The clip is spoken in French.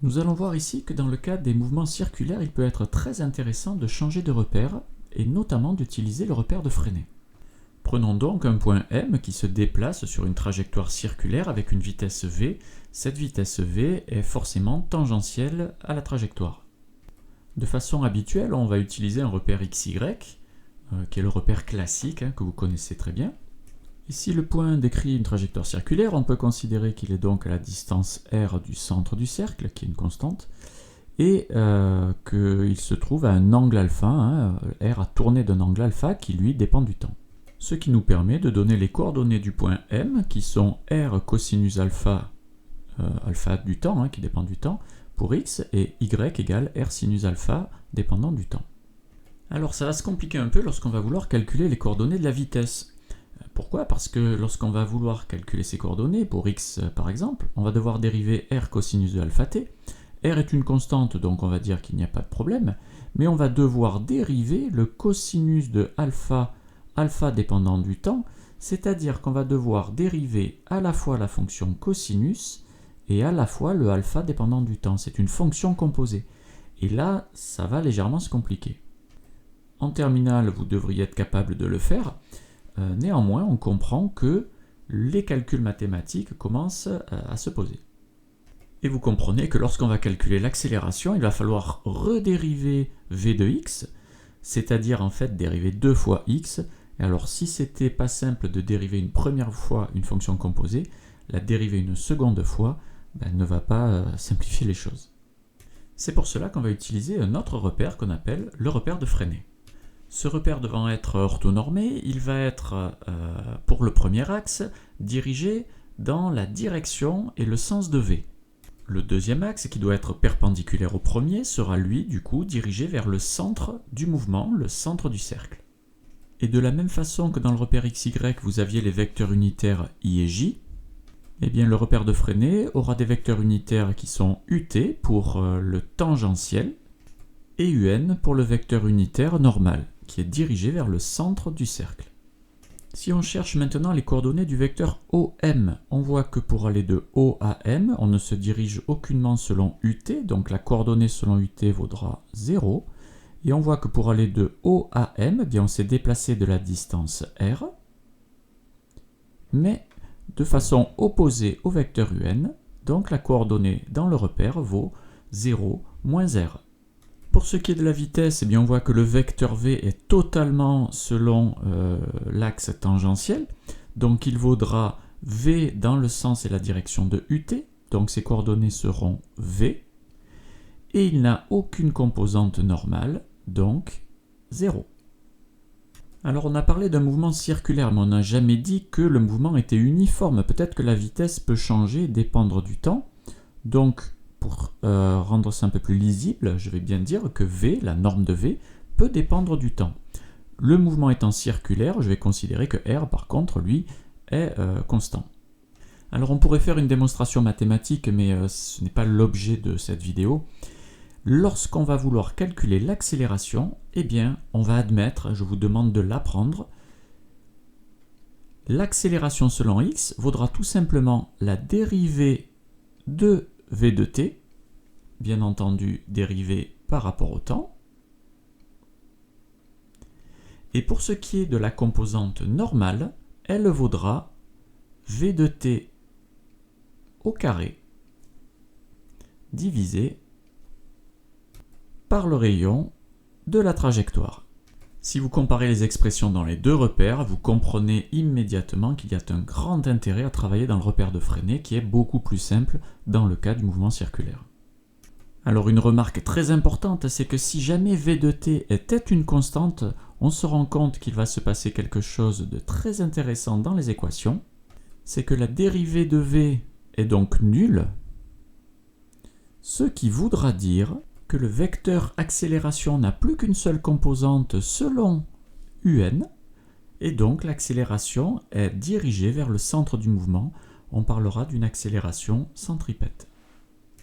Nous allons voir ici que dans le cas des mouvements circulaires, il peut être très intéressant de changer de repère et notamment d'utiliser le repère de Freinet. Prenons donc un point M qui se déplace sur une trajectoire circulaire avec une vitesse v. Cette vitesse v est forcément tangentielle à la trajectoire. De façon habituelle, on va utiliser un repère xy, qui est le repère classique que vous connaissez très bien. Ici, le point décrit une trajectoire circulaire, on peut considérer qu'il est donc à la distance r du centre du cercle, qui est une constante, et qu'il se trouve à un angle alpha, r a tourné d'un angle alpha qui lui dépend du temps. Ce qui nous permet de donner les coordonnées du point M, qui sont r cosinus alpha, alpha du temps, qui dépend du temps, pour x, et y égale r sinus alpha, dépendant du temps. Alors ça va se compliquer un peu lorsqu'on va vouloir calculer les coordonnées de la vitesse. Pourquoi? Parce que lorsqu'on va vouloir calculer ces coordonnées, pour x par exemple, on va devoir dériver r cosinus de alpha t. R est une constante, donc on va dire qu'il n'y a pas de problème, mais on va devoir dériver le cosinus de alpha, alpha dépendant du temps, c'est-à-dire qu'on va devoir dériver à la fois la fonction cosinus et à la fois le alpha dépendant du temps. C'est une fonction composée. Et là, ça va légèrement se compliquer. En terminale, vous devriez être capable de le faire. Néanmoins, on comprend que les calculs mathématiques commencent à se poser. Et vous comprenez que lorsqu'on va calculer l'accélération, il va falloir redériver v de x, c'est-à-dire en fait dériver deux fois x. Et alors si c'était pas simple de dériver une première fois une fonction composée, la dériver une seconde fois ne va pas simplifier les choses. C'est pour cela qu'on va utiliser un autre repère qu'on appelle le repère de Freinet. Ce repère devant être orthonormé, il va être, pour le premier axe, dirigé dans la direction et le sens de v. Le deuxième axe, qui doit être perpendiculaire au premier, sera lui, du coup, dirigé vers le centre du mouvement, le centre du cercle. Et de la même façon que dans le repère xy, vous aviez les vecteurs unitaires i et j, eh bien le repère de Freinet aura des vecteurs unitaires qui sont ut pour le tangentiel et un pour le vecteur unitaire normal, qui est dirigé vers le centre du cercle. Si on cherche maintenant les coordonnées du vecteur OM, on voit que pour aller de O à M, on ne se dirige aucunement selon UT, donc la coordonnée selon UT vaudra 0. Et on voit que pour aller de O à M, bien on s'est déplacé de la distance R, mais de façon opposée au vecteur UN, donc la coordonnée dans le repère vaut 0 moins R. Pour ce qui est de la vitesse, eh bien on voit que le vecteur v est totalement selon l'axe tangentiel, donc il vaudra v dans le sens et la direction de ut, donc ses coordonnées seront v, et il n'a aucune composante normale, donc 0. Alors on a parlé d'un mouvement circulaire, mais on n'a jamais dit que le mouvement était uniforme. Peut-être que la vitesse peut changer et dépendre du temps, donc pour rendre ça un peu plus lisible, je vais bien dire que v, la norme de v, peut dépendre du temps. Le mouvement étant circulaire, je vais considérer que r, par contre, lui, est constant. Alors on pourrait faire une démonstration mathématique, mais ce n'est pas l'objet de cette vidéo. Lorsqu'on va vouloir calculer l'accélération, eh bien, on va admettre, je vous demande de l'apprendre, l'accélération selon x vaudra tout simplement la dérivée de v de t, bien entendu dérivée par rapport au temps. Et pour ce qui est de la composante normale, elle vaudra v de t au carré divisé par le rayon de la trajectoire. Si vous comparez les expressions dans les deux repères, vous comprenez immédiatement qu'il y a un grand intérêt à travailler dans le repère de Freinet qui est beaucoup plus simple dans le cas du mouvement circulaire. Alors une remarque très importante, c'est que si jamais v de t était une constante, on se rend compte qu'il va se passer quelque chose de très intéressant dans les équations, c'est que la dérivée de v est donc nulle, ce qui voudra dire que le vecteur accélération n'a plus qu'une seule composante selon un, et donc l'accélération est dirigée vers le centre du mouvement. On parlera d'une accélération centripète.